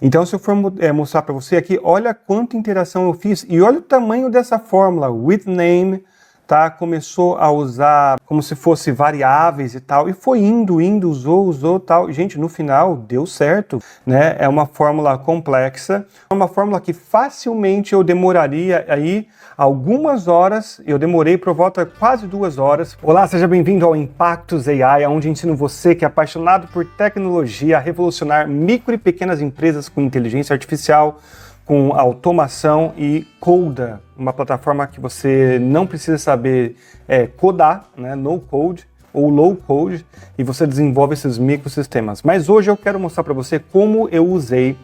Então, se eu for mostrar para você aqui, olha quanta interação eu fiz e olha o tamanho dessa fórmula, with name, tá? Começou a usar como se fosse variáveis e tal, e foi indo, usou, tal. Gente, no final deu certo, né? É uma fórmula complexa, é uma fórmula que facilmente eu demoraria aí algumas horas, eu demorei por volta de quase 2 horas. Olá, seja bem-vindo ao Impactos AI, onde ensino você que é apaixonado por tecnologia a revolucionar micro e pequenas empresas com inteligência artificial, com automação e Coda, uma plataforma que você não precisa saber codar, né, no code ou low code, e você desenvolve esses microsistemas. Mas hoje eu quero mostrar para você como eu usei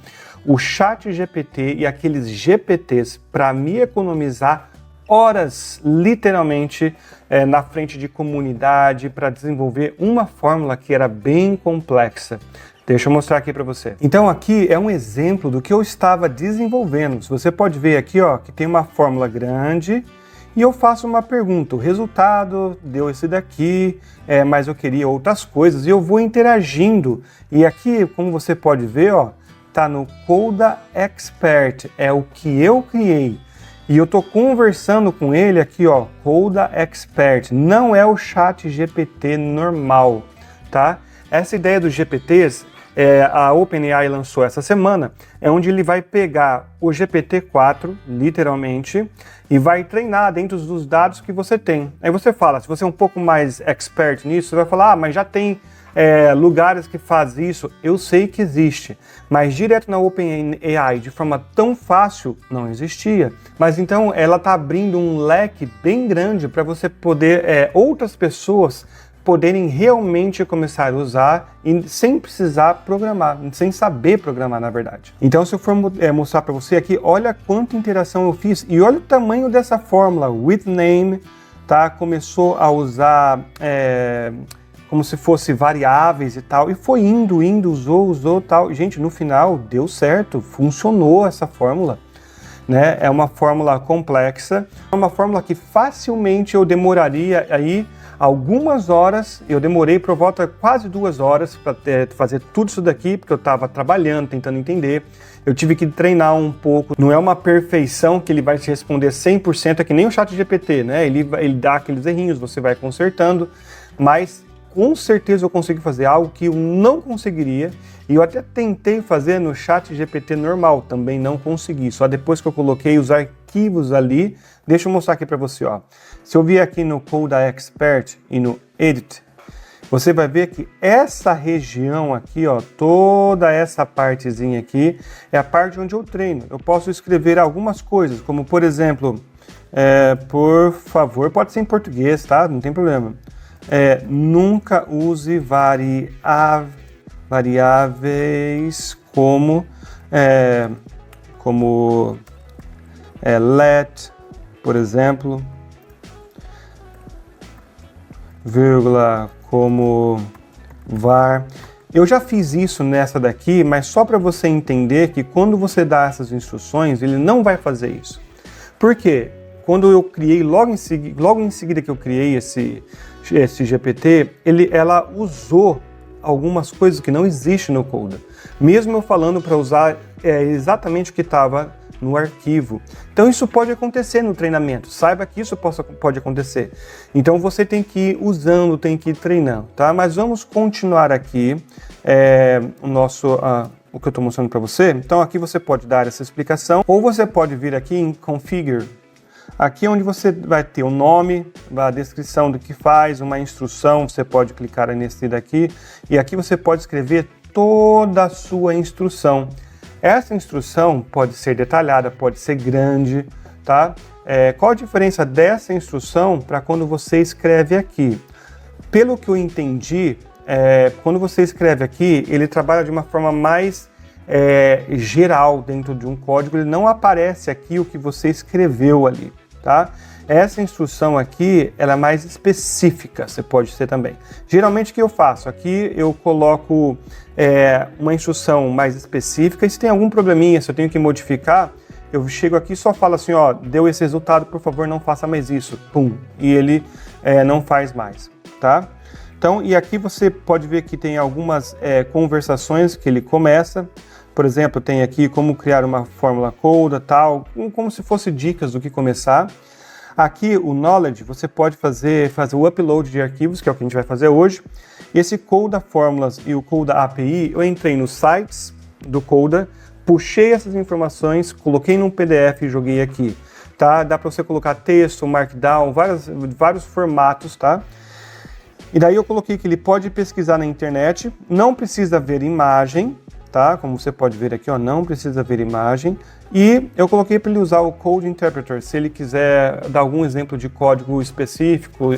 o ChatGPT e aqueles GPTs para me economizar horas, literalmente, na frente de comunidade para desenvolver uma fórmula que era bem complexa. Deixa eu mostrar aqui para você. Então aqui é um exemplo do que eu estava desenvolvendo. Você pode ver aqui, ó, que tem uma fórmula grande e eu faço uma pergunta. O resultado deu esse daqui, mas eu queria outras coisas e eu vou interagindo. E aqui, como você pode ver, ó, tá no Coda Expert, é o que eu criei. E eu tô conversando com ele aqui, ó, Coda Expert. Não é o ChatGPT normal, tá? Essa ideia dos GPTs, a OpenAI lançou essa semana, é onde ele vai pegar o GPT-4, literalmente, e vai treinar dentro dos dados que você tem. Aí você fala, se você é um pouco mais expert nisso, você vai falar, mas já tem lugares que fazem isso. Eu sei que existe, mas direto na OpenAI, de forma tão fácil, não existia. Mas então ela está abrindo um leque bem grande para você poder, outras pessoas poderem realmente começar a usar e sem precisar programar, sem saber programar, na verdade. Então, se eu for mostrar para você aqui, olha quanta interação eu fiz e olha o tamanho dessa fórmula, with name, tá? Começou a usar como se fosse variáveis e tal, e foi indo, usou, tal. Gente, no final deu certo, funcionou essa fórmula. Né? É uma fórmula complexa, é uma fórmula que facilmente eu demoraria aí algumas horas, eu demorei por volta de quase 2 horas para fazer tudo isso daqui, porque eu estava trabalhando, tentando entender. Eu tive que treinar um pouco, não é uma perfeição que ele vai te responder 100%, é que nem o ChatGPT, né? Ele dá aqueles errinhos, você vai consertando, mas com certeza eu consigo fazer algo que eu não conseguiria, e eu até tentei fazer no ChatGPT normal, também não consegui, só depois que eu coloquei os arquivos ali. Deixa eu mostrar aqui para você, ó. Se eu vier aqui no Coda Expert e no Edit, você vai ver que essa região aqui, ó, toda essa partezinha aqui, é a parte onde eu treino. Eu posso escrever algumas coisas, como por exemplo, por favor, pode ser em português, tá? Não tem problema. Nunca use variáveis como let, por exemplo, vírgula como var. Eu já fiz isso nessa daqui, mas só para você entender que quando você dá essas instruções, ele não vai fazer isso. Por quê? Quando eu criei, logo em seguida que eu criei esse GPT, ela usou algumas coisas que não existem no Coda. Mesmo eu falando para usar exatamente o que estava no arquivo. Então isso pode acontecer no treinamento, saiba que isso pode acontecer. Então você tem que ir usando, tem que ir treinando, tá? Mas vamos continuar aqui o que eu estou mostrando para você. Então aqui você pode dar essa explicação, ou você pode vir aqui em Configure. Aqui é onde você vai ter o nome, a descrição do que faz, uma instrução, você pode clicar nesse daqui, e aqui você pode escrever toda a sua instrução. Essa instrução pode ser detalhada, pode ser grande, tá? Qual a diferença dessa instrução para quando você escreve aqui? Pelo que eu entendi, quando você escreve aqui, ele trabalha de uma forma mais geral dentro de um código, ele não aparece aqui o que você escreveu ali, tá? Essa instrução aqui, ela é mais específica, você pode ser também. Geralmente o que eu faço? Aqui eu coloco uma instrução mais específica, e se tem algum probleminha, se eu tenho que modificar, eu chego aqui e só falo assim, ó, deu esse resultado, por favor não faça mais isso, pum, e ele não faz mais, tá? Então, e aqui você pode ver que tem algumas conversações que ele começa. Por exemplo, tem aqui como criar uma fórmula Coda, tal, como se fosse dicas do que começar. Aqui o Knowledge, você pode fazer o upload de arquivos, que é o que a gente vai fazer hoje. Esse Coda Fórmulas e o Coda API, eu entrei nos sites do Coda, puxei essas informações, coloquei num PDF e joguei aqui. Tá? Dá para você colocar texto, Markdown, vários formatos, tá? E daí eu coloquei que ele pode pesquisar na internet, não precisa ver imagem, tá? Como você pode ver aqui, ó, não precisa ver imagem. E eu coloquei para ele usar o Code Interpreter, se ele quiser dar algum exemplo de código específico.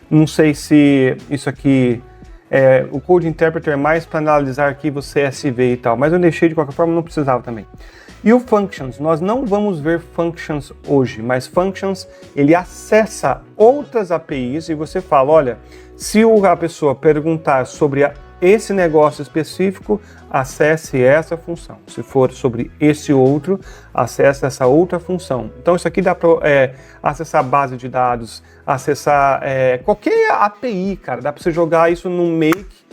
Não sei se isso aqui, o Code Interpreter é mais para analisar arquivos CSV e tal, mas eu deixei de qualquer forma, não precisava também. E o Functions, nós não vamos ver Functions hoje, mas Functions, ele acessa outras APIs e você fala, olha, se a pessoa perguntar sobre esse negócio específico, acesse essa função. Se for sobre esse outro, acesse essa outra função. Então isso aqui dá para acessar base de dados, acessar qualquer API, cara. Dá para você jogar isso no Make,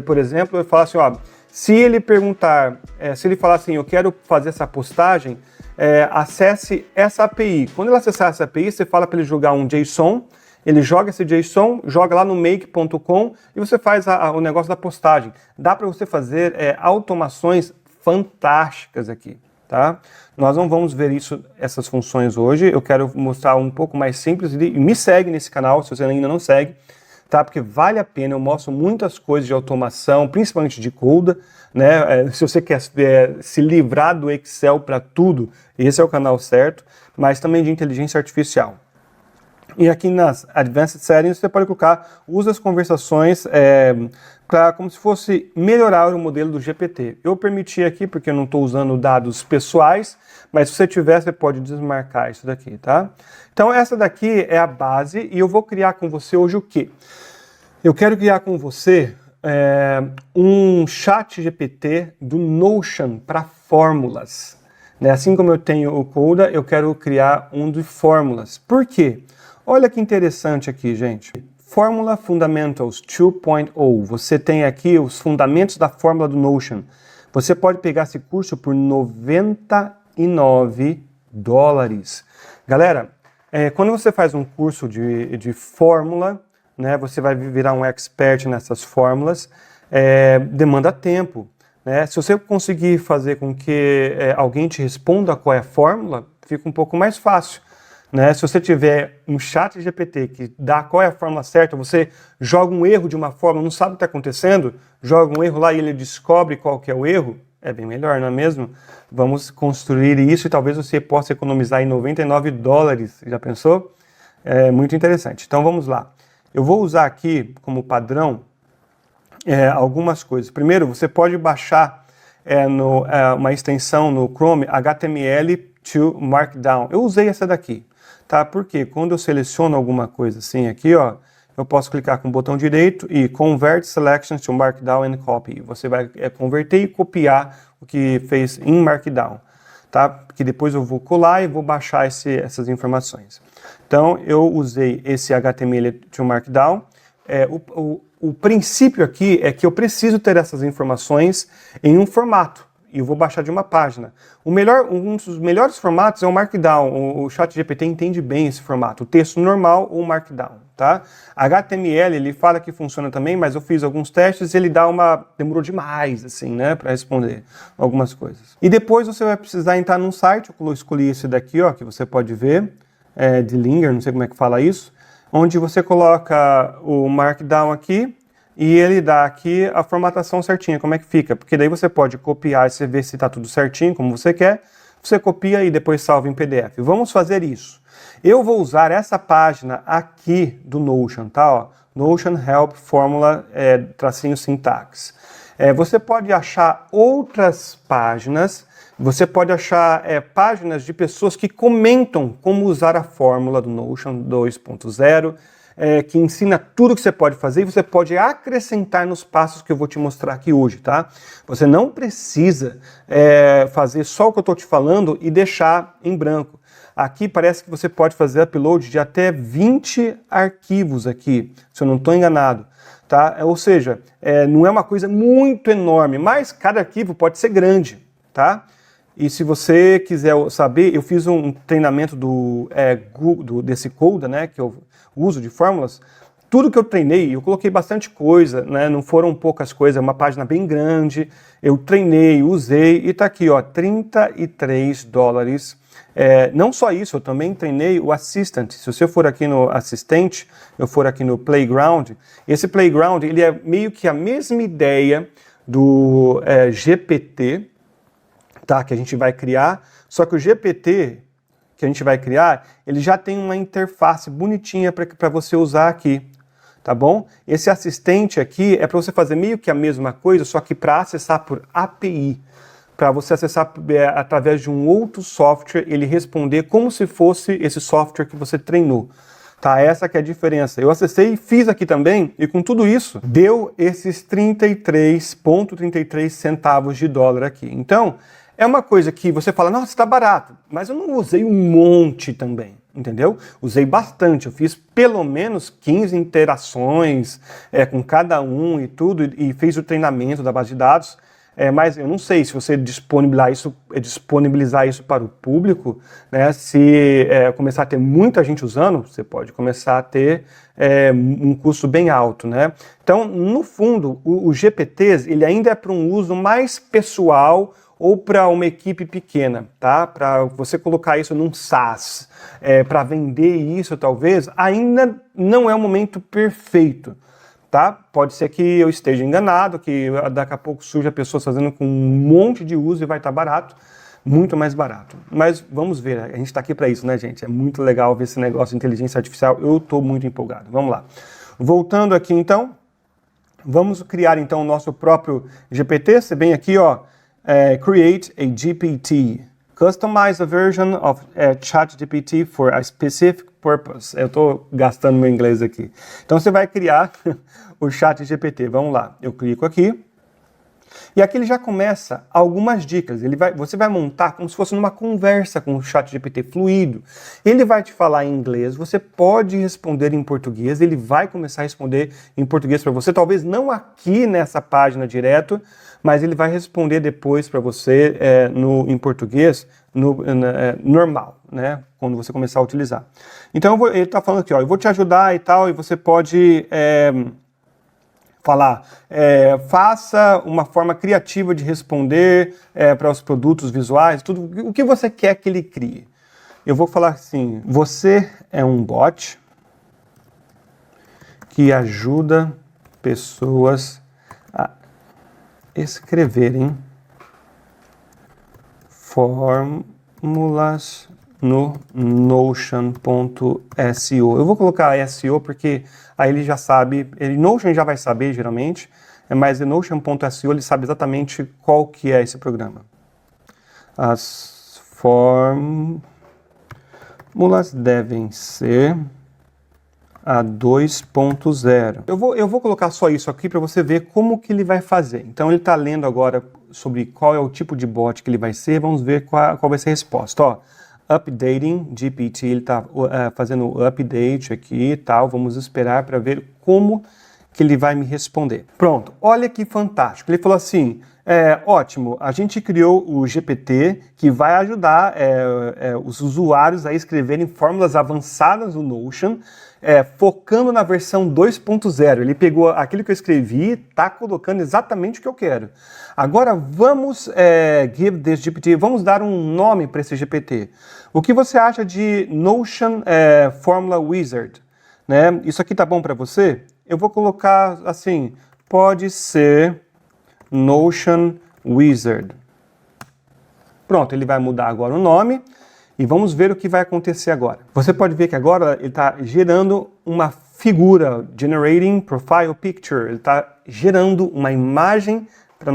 por exemplo, e falar assim, ó, se ele perguntar, se ele falar assim, eu quero fazer essa postagem, acesse essa API. Quando ele acessar essa API, você fala para ele jogar um JSON, ele joga esse JSON, joga lá no make.com e você faz o negócio da postagem. Dá para você fazer automações fantásticas aqui, tá? Nós não vamos ver essas funções hoje, eu quero mostrar um pouco mais simples. E me segue nesse canal, se você ainda não segue, tá? Porque vale a pena, eu mostro muitas coisas de automação, principalmente de Coda, né? Se você quer se livrar do Excel para tudo, esse é o canal certo, mas também de inteligência artificial. E aqui nas Advanced Settings você pode colocar, usa as conversações para como se fosse melhorar o modelo do GPT. Eu permiti aqui porque eu não estou usando dados pessoais, mas se você tiver, você pode desmarcar isso daqui, tá? Então essa daqui é a base e eu vou criar com você hoje o quê? Eu quero criar com você um chat GPT do Notion para fórmulas. Né? Assim como eu tenho o Coda, eu quero criar um de fórmulas. Por quê? Olha que interessante aqui, gente. Fórmula Fundamentals 2.0. Você tem aqui os fundamentos da fórmula do Notion. Você pode pegar esse curso por $99. Galera, quando você faz um curso de fórmula, né, você vai virar um expert nessas fórmulas, demanda tempo. Né? Se você conseguir fazer com que alguém te responda qual é a fórmula, fica um pouco mais fácil. Né? Se você tiver um chat GPT que dá qual é a fórmula certa, você joga um erro de uma fórmula, não sabe o que está acontecendo, joga um erro lá e ele descobre qual que é o erro, é bem melhor, não é mesmo? Vamos construir isso e talvez você possa economizar aí $99. Já pensou? É muito interessante. Então vamos lá. Eu vou usar aqui como padrão algumas coisas. Primeiro, você pode baixar uma extensão no Chrome HTML to Markdown. Eu usei essa daqui. Tá? Porque quando eu seleciono alguma coisa assim aqui, ó, eu posso clicar com o botão direito e Convert Selections to Markdown and Copy. Você vai converter e copiar o que fez em Markdown. Tá? Porque depois eu vou colar e vou baixar essas informações. Então eu usei esse HTML to Markdown. O princípio aqui é que eu preciso ter essas informações em um formato. E eu vou baixar de uma página. Um dos melhores formatos é o Markdown. O ChatGPT entende bem esse formato. O texto normal ou o Markdown, tá? HTML, ele fala que funciona também, mas eu fiz alguns testes e ele demorou demais, assim, né, para responder algumas coisas. E depois você vai precisar entrar num site, eu escolhi esse daqui, ó, que você pode ver, de Linger, não sei como é que fala isso, onde você coloca o Markdown aqui, e ele dá aqui a formatação certinha, como é que fica. Porque daí você pode copiar e você vê se está tudo certinho, como você quer. Você copia e depois salva em PDF. Vamos fazer isso. Eu vou usar essa página aqui do Notion, tá? Ó, Notion Help Fórmula tracinho Syntax. Você pode achar outras páginas. Você pode achar páginas de pessoas que comentam como usar a fórmula do Notion 2.0. Que ensina tudo que você pode fazer e você pode acrescentar nos passos que eu vou te mostrar aqui hoje, tá? Você não precisa fazer só o que eu estou te falando e deixar em branco. Aqui parece que você pode fazer upload de até 20 arquivos aqui, se eu não estou enganado. Tá? Ou seja, não é uma coisa muito enorme, mas cada arquivo pode ser grande. Tá? E se você quiser saber, eu fiz um treinamento desse Coda, né, que eu uso de fórmulas. Tudo que eu treinei, eu coloquei bastante coisa, né, não foram poucas coisas, é uma página bem grande. Eu treinei, usei e está aqui, ó, $33. Não só isso, eu também treinei o Assistant. Se você for aqui no Assistente, eu for aqui no Playground, esse Playground ele é meio que a mesma ideia do GPT, tá, que a gente vai criar, só que o GPT que a gente vai criar, ele já tem uma interface bonitinha para você usar aqui, tá bom? Esse assistente aqui é para você fazer meio que a mesma coisa, só que para acessar por API, para você acessar através de um outro software, ele responder como se fosse esse software que você treinou. Tá, essa que é a diferença. Eu acessei e fiz aqui também, e com tudo isso, deu esses 33,33 centavos de dólar aqui. Então, é uma coisa que você fala, nossa, está barato, mas eu não usei um monte também, entendeu? Usei bastante, eu fiz pelo menos 15 interações com cada um e tudo, e fiz o treinamento da base de dados. Mas eu não sei se você disponibilizar isso para o público, né, se começar a ter muita gente usando, você pode começar a ter um custo bem alto, né? Então, no fundo, o GPTs ele ainda é para um uso mais pessoal ou para uma equipe pequena, tá? Para você colocar isso num SaaS, para vender isso talvez, ainda não é o momento perfeito. Tá? Pode ser que eu esteja enganado, que daqui a pouco surja pessoas fazendo com um monte de uso e vai estar barato, muito mais barato. Mas vamos ver, a gente está aqui para isso, né, gente? É muito legal ver esse negócio de inteligência artificial, eu estou muito empolgado. Vamos lá. Voltando aqui, então, vamos criar, então, o nosso próprio GPT. Você vem aqui, ó, Create a GPT. Customize a version of ChatGPT for a specific purpose. Eu estou gastando meu inglês aqui. Então você vai criar o ChatGPT. Vamos lá. Eu clico aqui. E aqui ele já começa algumas dicas. Você vai montar como se fosse numa conversa com o ChatGPT fluido. Ele vai te falar em inglês, você pode responder em português, ele vai começar a responder em português para você, talvez não aqui nessa página direto, mas ele vai responder depois para você em português normal, né? Quando você começar a utilizar. Então ele está falando aqui, ó, eu vou te ajudar e tal, e você pode falar, faça uma forma criativa de responder para os produtos visuais, tudo o que você quer que ele crie. Eu vou falar assim, você é um bot que ajuda pessoas a escreverem fórmulas no Notion.so. Eu vou colocar SEO porque aí ele já sabe, Notion já vai saber geralmente, mas o Notion.so ele sabe exatamente qual que é esse programa. As fórmulas devem ser a 2.0. Eu vou colocar só isso aqui para você ver como que ele vai fazer. Então ele está lendo agora sobre qual é o tipo de bot que ele vai ser, vamos ver qual vai ser a resposta. Ó, Updating GPT, ele está fazendo o update aqui e tal, vamos esperar para ver como que ele vai me responder. Pronto, olha que fantástico, ele falou assim, ótimo, a gente criou o GPT que vai ajudar os usuários a escreverem fórmulas avançadas no Notion, focando na versão 2.0. Ele pegou aquilo que eu escrevi e está colocando exatamente o que eu quero. Agora vamos give this GPT, vamos dar um nome para esse GPT. O que você acha de Notion Formula Wizard? Né? Isso aqui tá bom para você? Eu vou colocar assim, pode ser Notion Wizard. Pronto, ele vai mudar agora o nome. E vamos ver o que vai acontecer agora. Você pode ver que agora ele está gerando uma figura, generating profile picture. Ele está gerando uma imagem para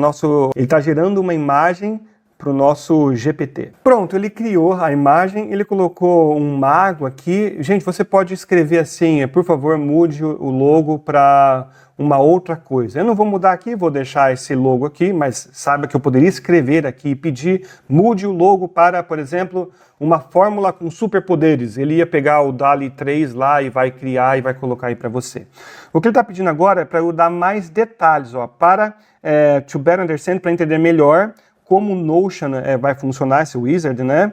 para o nosso GPT. Pronto, ele criou a imagem, ele colocou um mago aqui. Gente, você pode escrever assim, por favor, mude o logo para uma outra coisa. Eu não vou mudar aqui, vou deixar esse logo aqui, mas saiba que eu poderia escrever aqui e pedir, mude o logo para, por exemplo, uma fórmula com superpoderes. Ele ia pegar o DALL-E 3 lá e vai criar e vai colocar aí para você. O que ele está pedindo agora é para eu dar mais detalhes, ó, para to better understand, para entender melhor como o Notion vai funcionar, esse wizard, né?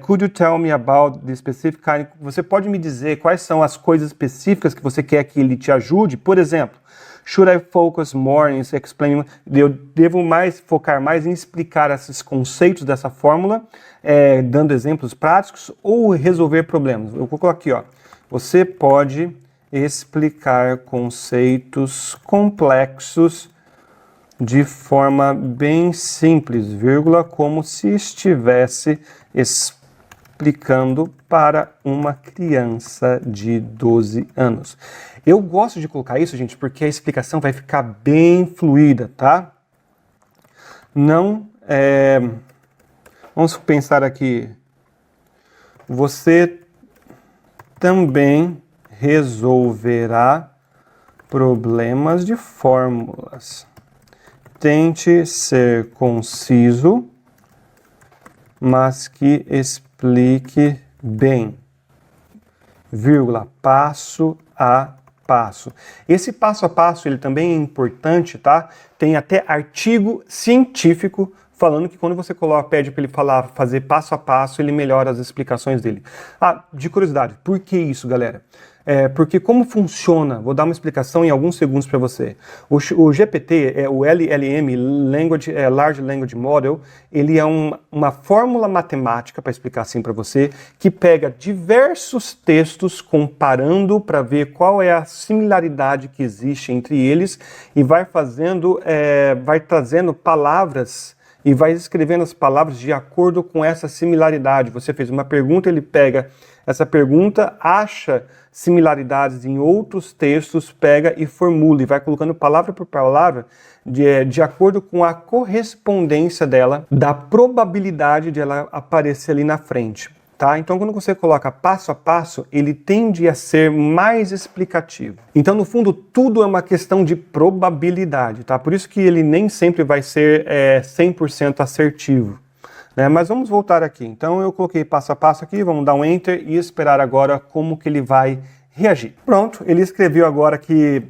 Could you tell me about the specific kind? Você pode me dizer quais são as coisas específicas que você quer que ele te ajude? Por exemplo, should I focus more in explaining? Eu devo focar mais em explicar esses conceitos dessa fórmula, dando exemplos práticos, ou resolver problemas? Eu vou colocar aqui, ó. Você pode explicar conceitos complexos de forma bem simples, vírgula, como se estivesse explicando para uma criança de 12 anos. Eu gosto de colocar isso, gente, porque a explicação vai ficar bem fluida, tá? Não, vamos pensar aqui, você também resolverá problemas de fórmulas. Tente ser conciso, mas que explique bem, vírgula, passo a passo. Esse passo a passo, ele também é importante, tá? Tem até artigo científico falando que quando você pede para ele fazer passo a passo, ele melhora as explicações dele. Ah, de curiosidade, por que isso, galera? Porque como funciona, vou dar uma explicação em alguns segundos para você. O GPT, o LLM, Large Language Model, ele é uma fórmula matemática, para explicar assim para você, que pega diversos textos comparando para ver qual é a similaridade que existe entre eles e vai trazendo palavras e vai escrevendo as palavras de acordo com essa similaridade. Você fez uma pergunta, ele pega essa pergunta, acha similaridades em outros textos, pega e formula, e vai colocando palavra por palavra de acordo com a correspondência dela, da probabilidade de ela aparecer ali na frente. Tá? Então, quando você coloca passo a passo, ele tende a ser mais explicativo. Então, no fundo, tudo é uma questão de probabilidade, tá? Por isso que ele nem sempre vai ser 100% assertivo, né? Mas vamos voltar aqui. Então, eu coloquei passo a passo aqui, vamos dar um Enter e esperar agora como que ele vai reagir. Pronto, ele escreveu agora que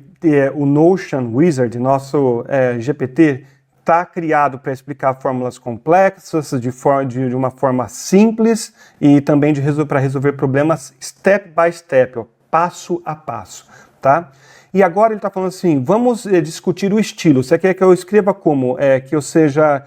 o Notion Wizard, nosso GPT, está criado para explicar fórmulas complexas de uma forma simples e também para resolver problemas step by step, ó, passo a passo, tá? E agora ele está falando assim, vamos discutir o estilo. Você quer que eu escreva como? Que eu seja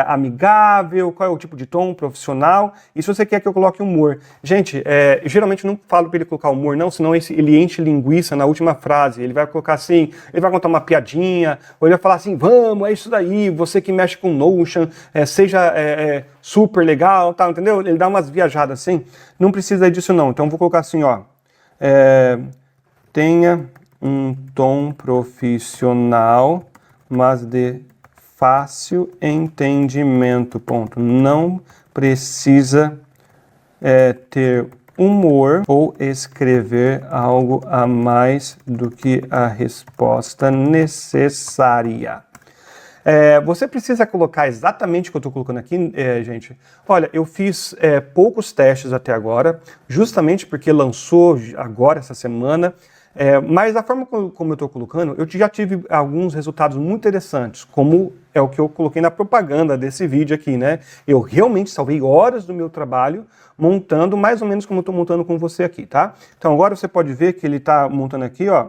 amigável, qual é o tipo de tom, profissional? E se você quer que eu coloque humor? Gente, geralmente eu não falo para ele colocar humor, não, senão ele enche linguiça na última frase. Ele vai colocar assim, ele vai contar uma piadinha, ou ele vai falar assim, vamos, é isso daí, você que mexe com Notion, seja super legal, tal, entendeu? Ele dá umas viajadas assim. Não precisa disso não, então eu vou colocar assim, ó, tenha um tom profissional, mas de fácil entendimento, ponto. Não precisa ter humor ou escrever algo a mais do que a resposta necessária. Você precisa colocar exatamente o que eu estou colocando aqui, gente. Olha, eu fiz poucos testes até agora, justamente porque lançou agora, essa semana, mas da forma como eu estou colocando, eu já tive alguns resultados muito interessantes, como é o que eu coloquei na propaganda desse vídeo aqui, né? Eu realmente salvei horas do meu trabalho montando, mais ou menos como eu estou montando com você aqui, tá? Então agora você pode ver que ele está montando aqui, ó.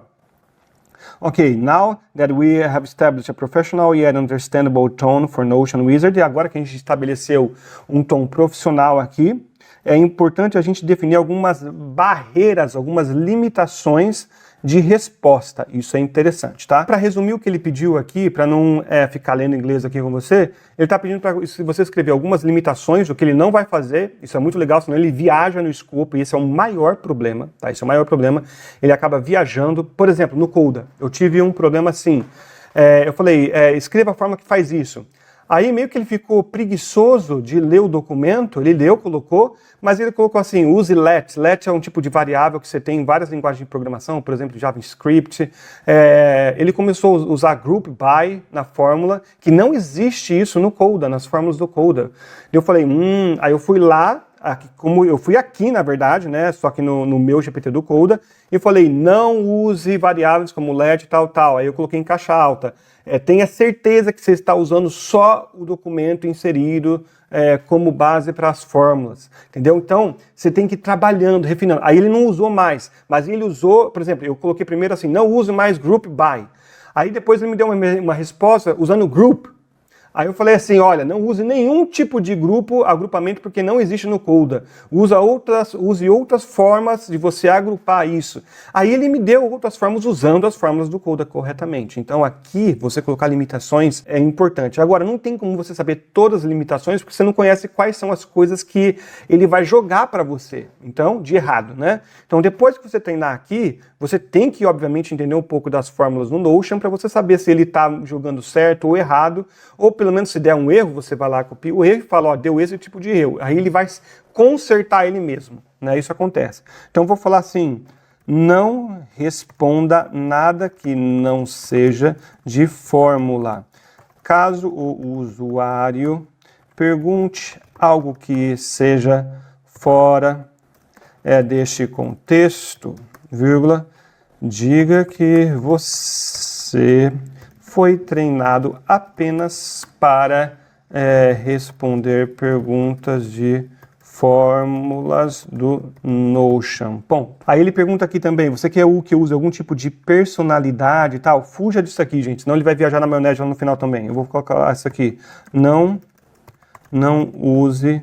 Okay, now that we have established a professional yet understandable tone for Notion Wizard, e agora que a gente estabeleceu um tom profissional aqui, é importante a gente definir algumas barreiras, algumas limitações de resposta. Isso é interessante, tá? Para resumir o que ele pediu aqui, para não ficar lendo inglês aqui com você, ele está pedindo para você escrever algumas limitações do que ele não vai fazer. Isso é muito legal, senão ele viaja no escopo e esse é o maior problema, tá? Esse é o maior problema. Ele acaba viajando. Por exemplo, no Coda, eu tive um problema assim. Eu falei, escreva a forma que faz isso. Aí meio que ele ficou preguiçoso de ler o documento, ele leu, colocou, mas ele colocou assim, use let. Let é um tipo de variável que você tem em várias linguagens de programação, por exemplo, JavaScript. Ele começou a usar group by na fórmula, que não existe isso no Coda, nas fórmulas do Coda. Eu falei, aí eu fui lá, como eu fui aqui, na verdade, né, só que no meu GPT do Coda, e falei, não use variáveis como let e tal. Aí eu coloquei em caixa alta. Tenha certeza que você está usando só o documento inserido como base para as fórmulas, entendeu? Então, você tem que ir trabalhando, refinando. Aí ele não usou mais, mas ele usou, por exemplo, eu coloquei primeiro assim, não use mais group by. Aí depois ele me deu uma resposta usando group. Aí eu falei assim, olha, não use nenhum tipo de agrupamento, porque não existe no Coda. Use outras formas de você agrupar isso. Aí ele me deu outras formas usando as fórmulas do Coda corretamente. Então aqui, você colocar limitações é importante. Agora, não tem como você saber todas as limitações, porque você não conhece quais são as coisas que ele vai jogar para você. Então, de errado, né? Então, depois que você treinar aqui, você tem que, obviamente, entender um pouco das fórmulas no Notion para você saber se ele está jogando certo ou errado, ou pelo menos se der um erro, você vai lá, copia o erro e fala, ó, deu esse tipo de erro. Aí ele vai consertar ele mesmo, né? Isso acontece. Então eu vou falar assim, não responda nada que não seja de fórmula. Caso o usuário pergunte algo que seja fora deste contexto, vírgula, diga que você foi treinado apenas para responder perguntas de fórmulas do Notion. Bom, aí ele pergunta aqui também, você quer que use algum tipo de personalidade e tal? Fuja disso aqui, gente, senão ele vai viajar na maionese lá no final também. Eu vou colocar isso aqui. Não use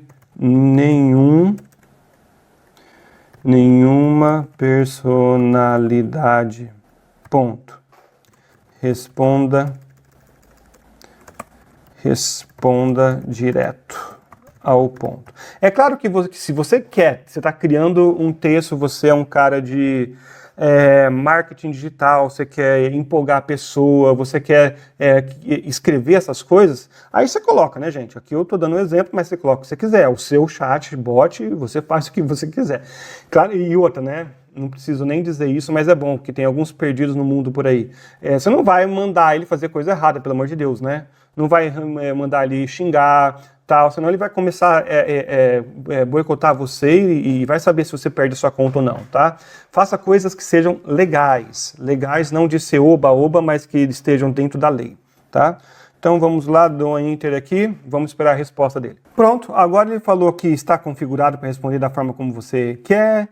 nenhuma personalidade. Ponto. Responda direto ao ponto. É claro que se você você está criando um texto, você é um cara de marketing digital, você quer empolgar a pessoa, você quer escrever essas coisas, aí você coloca, né, gente? Aqui eu estou dando um exemplo, mas você coloca o que você quiser. O seu chat, bot, você faz o que você quiser. Claro, e outra, né? Não preciso nem dizer isso, mas é bom, porque tem alguns perdidos no mundo por aí. Você não vai mandar ele fazer coisa errada, pelo amor de Deus, né? Não vai mandar ele xingar, tal, senão ele vai começar a boicotar você e vai saber se você perde a sua conta ou não, tá? Faça coisas que sejam legais. Legais não de ser oba-oba, mas que estejam dentro da lei, tá? Então vamos lá, dou um enter aqui, vamos esperar a resposta dele. Pronto, agora ele falou que está configurado para responder da forma como você quer.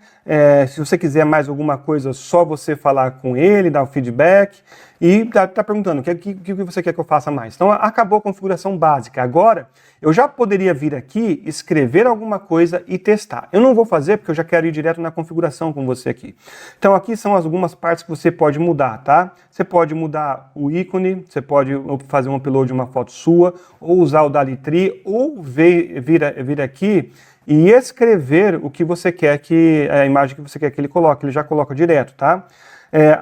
Se você quiser mais alguma coisa, só você falar com ele, dar o feedback. E está perguntando o que você quer que eu faça mais. Então acabou a configuração básica. Agora eu já poderia vir aqui, escrever alguma coisa e testar. Eu não vou fazer porque eu já quero ir direto na configuração com você aqui. Então aqui são algumas partes que você pode mudar, tá? Você pode mudar o ícone, você pode fazer um upload de uma foto sua, ou usar o DALL-E 3, ou vir aqui e escrever o que você quer a imagem que você quer que ele coloque. Ele já coloca direto, tá?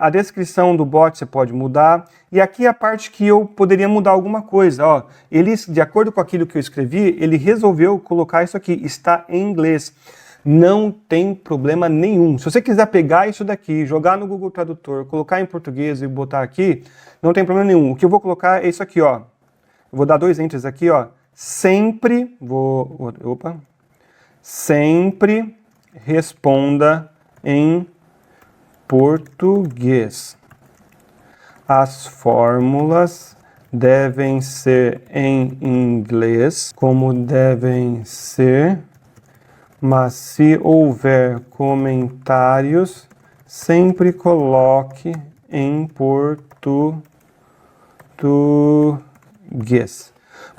A descrição do bot você pode mudar. E aqui a parte que eu poderia mudar alguma coisa. Ó, ele, de acordo com aquilo que eu escrevi, ele resolveu colocar isso aqui. Está em inglês. Não tem problema nenhum. Se você quiser pegar isso daqui, jogar no Google Tradutor, colocar em português e botar aqui, não tem problema nenhum. O que eu vou colocar é isso aqui, ó. Eu vou dar 2 enters aqui, ó. Sempre responda em português. As fórmulas devem ser em inglês, como devem ser, mas se houver comentários, sempre coloque em português.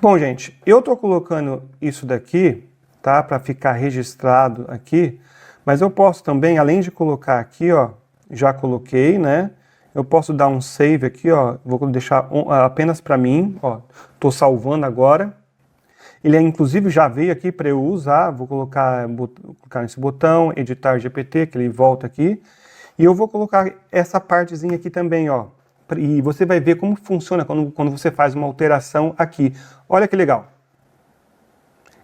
Bom, gente, eu estou colocando isso daqui, tá, para ficar registrado aqui, mas eu posso também, além de colocar aqui, ó, já coloquei, né? Eu posso dar um save aqui, ó, vou deixar apenas para mim, ó, tô salvando agora. Ele inclusive já veio aqui para eu usar, vou colocar nesse botão, editar GPT, que ele volta aqui. E eu vou colocar essa partezinha aqui também, ó, e você vai ver como funciona quando você faz uma alteração aqui. Olha que legal.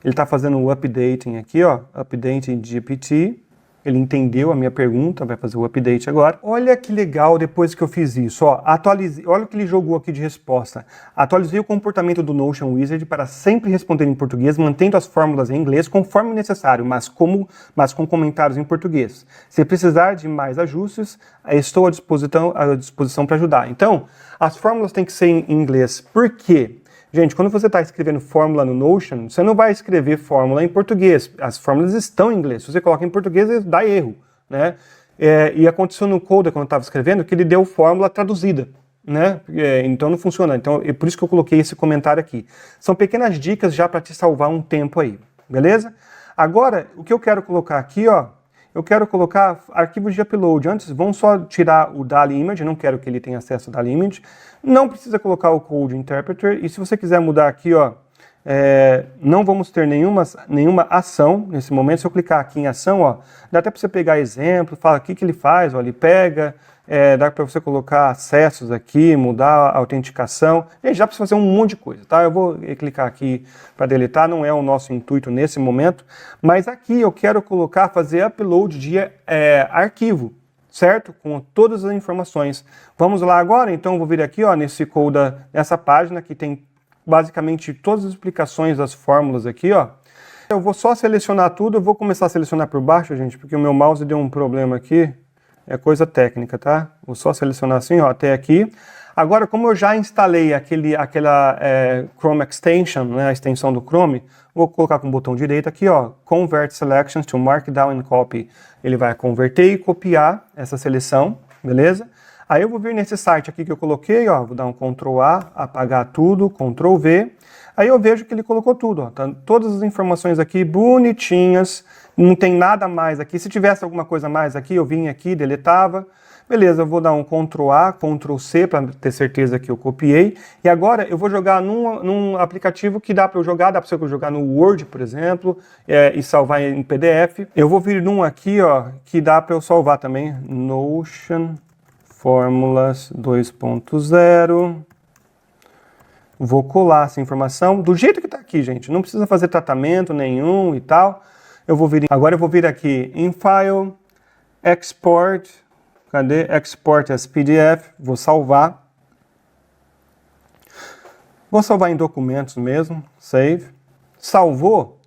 Ele está fazendo o updating aqui, ó, updating GPT. Ele entendeu a minha pergunta, vai fazer o update agora. Olha que legal depois que eu fiz isso, ó, atualizei, olha o que ele jogou aqui de resposta. Atualizei o comportamento do Notion Wizard para sempre responder em português, mantendo as fórmulas em inglês conforme necessário, mas com comentários em português. Se precisar de mais ajustes, estou à disposição para ajudar. Então, as fórmulas têm que ser em inglês. Por quê? Gente, quando você está escrevendo fórmula no Notion, você não vai escrever fórmula em português. As fórmulas estão em inglês. Se você coloca em português, dá erro, né? E aconteceu no Coda, quando eu estava escrevendo, que ele deu fórmula traduzida, né? Então não funciona. Então é por isso que eu coloquei esse comentário aqui. São pequenas dicas já para te salvar um tempo aí, beleza? Agora, o que eu quero colocar aqui, ó, eu quero colocar arquivos de upload. Antes, vamos só tirar o DALL-E Image, não quero que ele tenha acesso ao DALL-E Image. Não precisa colocar o Code Interpreter. E se você quiser mudar aqui, ó, não vamos ter nenhuma ação nesse momento. Se eu clicar aqui em ação, ó, dá até para você pegar exemplo, fala o que ele faz, ó, ele pega, dá para você colocar acessos aqui, mudar a autenticação. Gente, dá para fazer um monte de coisa, tá? Eu vou clicar aqui para deletar, não é o nosso intuito nesse momento, mas aqui eu quero fazer upload de arquivo, certo? Com todas as informações. Vamos lá agora? Então eu vou vir aqui, ó, nessa página que tem basicamente todas as explicações das fórmulas aqui, ó. Eu vou só selecionar tudo, eu vou começar a selecionar por baixo, gente, porque o meu mouse deu um problema aqui. É coisa técnica, tá? Vou só selecionar assim, ó, até aqui. Agora, como eu já instalei aquela Chrome Extension, né, a extensão do Chrome, vou colocar com o botão direito aqui, ó, Convert Selections to Markdown and Copy. Ele vai converter e copiar essa seleção, beleza? Aí eu vou vir nesse site aqui que eu coloquei, ó, vou dar um Ctrl A, apagar tudo, Ctrl V. Aí eu vejo que ele colocou tudo, ó, tá, todas as informações aqui bonitinhas, não tem nada mais aqui. Se tivesse alguma coisa mais aqui, eu vinha aqui, deletava. Beleza, eu vou dar um Ctrl A, Ctrl C para ter certeza que eu copiei. E agora eu vou jogar num aplicativo que dá para eu jogar, dá para eu jogar no Word, por exemplo, e salvar em PDF. Eu vou vir num aqui, ó, que dá para eu salvar também, Notion Fórmulas 2.0. Vou colar essa informação do jeito que está aqui, gente. Não precisa fazer tratamento nenhum e tal. Agora eu vou vir aqui em File, Export. Cadê? Export as PDF. Vou salvar. Vou salvar em documentos mesmo. Save. Salvou.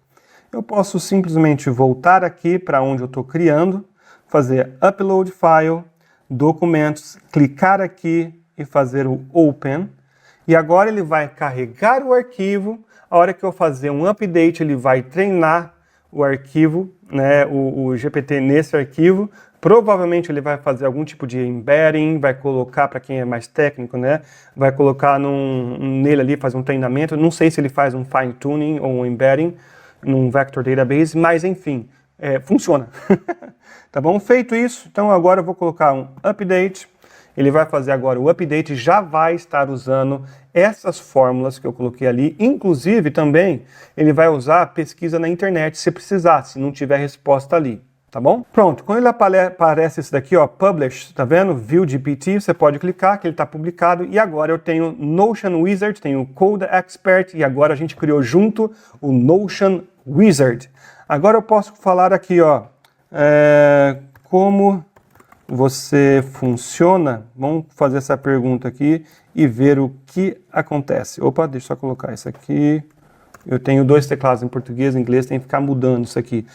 Eu posso simplesmente voltar aqui para onde eu estou criando, fazer Upload File, Documentos, clicar aqui e fazer o Open. E agora ele vai carregar o arquivo. A hora que eu fazer um update, ele vai treinar o arquivo, né, o GPT nesse arquivo. Provavelmente ele vai fazer algum tipo de embedding, vai colocar, para quem é mais técnico, né, vai colocar nele ali, fazer um treinamento. Não sei se ele faz um fine tuning ou um embedding num vector database, mas enfim, funciona. Tá bom? Feito isso, então agora eu vou colocar um update. Ele vai fazer agora o update, já vai estar usando essas fórmulas que eu coloquei ali. Inclusive, também, ele vai usar pesquisa na internet, se precisar, se não tiver resposta ali. Tá bom? Pronto, quando ele aparece esse daqui, ó, Publish, tá vendo? View GPT, você pode clicar que ele está publicado. E agora eu tenho Notion Wizard, tenho Code Expert e agora a gente criou junto o Notion Wizard. Agora eu posso falar aqui, ó, como você funciona. Vamos fazer essa pergunta aqui e ver o que acontece. Opa, deixa eu só colocar isso aqui. Eu tenho 2 teclados em português e inglês, tem que ficar mudando isso aqui.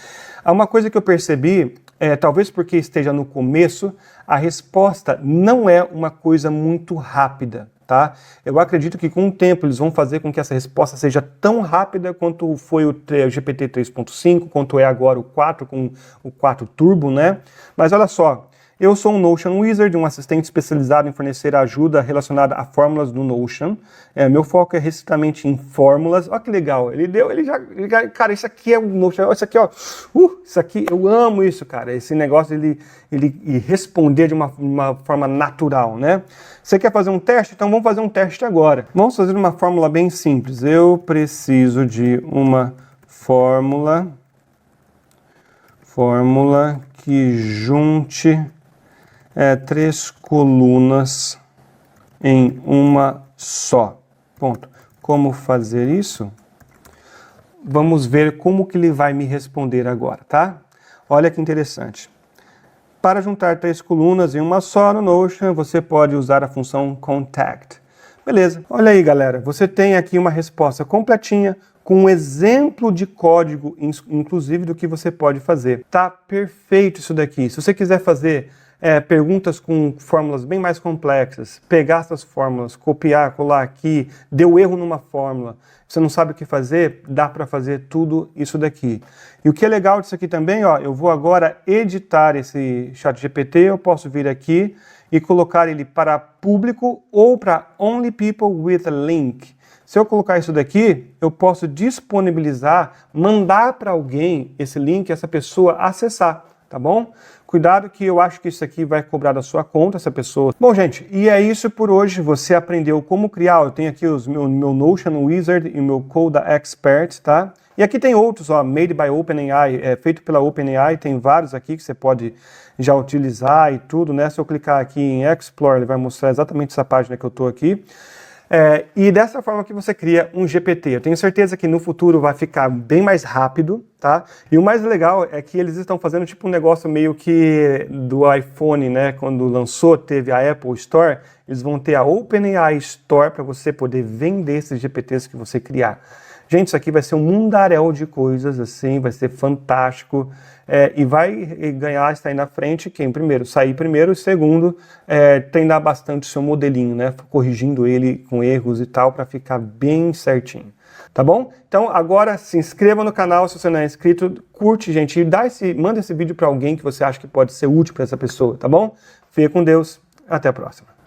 Há uma coisa que eu percebi, talvez porque esteja no começo, a resposta não é uma coisa muito rápida, tá? Eu acredito que com o tempo eles vão fazer com que essa resposta seja tão rápida quanto foi o GPT 3.5, quanto é agora o 4 com o 4 Turbo, né? Mas olha só, eu sou um Notion Wizard, um assistente especializado em fornecer ajuda relacionada a fórmulas do Notion. Meu foco é estritamente em fórmulas. Olha que legal, cara, isso aqui é o Notion, isso aqui, ó, isso aqui, eu amo isso, cara, esse negócio de ele responder de uma forma natural, né? Você quer fazer um teste? Então vamos fazer um teste agora. Vamos fazer uma fórmula bem simples. Eu preciso de uma fórmula que junte 3 colunas em uma só. Ponto. Como fazer isso? Vamos ver como que ele vai me responder agora, tá? Olha que interessante. Para juntar 3 colunas em uma só no Notion, você pode usar a função contact. Beleza. Olha aí, galera. Você tem aqui uma resposta completinha, com um exemplo de código, inclusive, do que você pode fazer. Tá perfeito isso daqui. Se você quiser fazer perguntas com fórmulas bem mais complexas, pegar essas fórmulas, copiar, colar aqui, deu erro numa fórmula, você não sabe o que fazer, dá para fazer tudo isso daqui. E o que é legal disso aqui também, ó, eu vou agora editar esse ChatGPT, eu posso vir aqui e colocar ele para público ou para only people with a link. Se eu colocar isso daqui, eu posso disponibilizar, mandar para alguém esse link, essa pessoa acessar, tá bom? Cuidado que eu acho que isso aqui vai cobrar da sua conta, essa pessoa. Bom, gente, e é isso por hoje. Você aprendeu como criar. Eu tenho aqui meu Notion Wizard e o meu Coda Expert, tá? E aqui tem outros, ó, Made by OpenAI, feito pela OpenAI, tem vários aqui que você pode já utilizar e tudo, né? Se eu clicar aqui em Explore, ele vai mostrar exatamente essa página que eu tô aqui. E dessa forma que você cria um GPT. Eu tenho certeza que no futuro vai ficar bem mais rápido, tá? E o mais legal é que eles estão fazendo tipo um negócio meio que do iPhone, né? Quando lançou, teve a Apple Store, eles vão ter a OpenAI Store para você poder vender esses GPTs que você criar. Gente, isso aqui vai ser um mundaréu de coisas, assim, vai ser fantástico. E vai ganhar, está aí na frente, quem primeiro sair primeiro, e segundo, treinar bastante o seu modelinho, né? Corrigindo ele com erros e tal, para ficar bem certinho. Tá bom? Então agora se inscreva no canal se você não é inscrito, curte, gente, e manda esse vídeo para alguém que você acha que pode ser útil para essa pessoa, tá bom? Fique com Deus, até a próxima.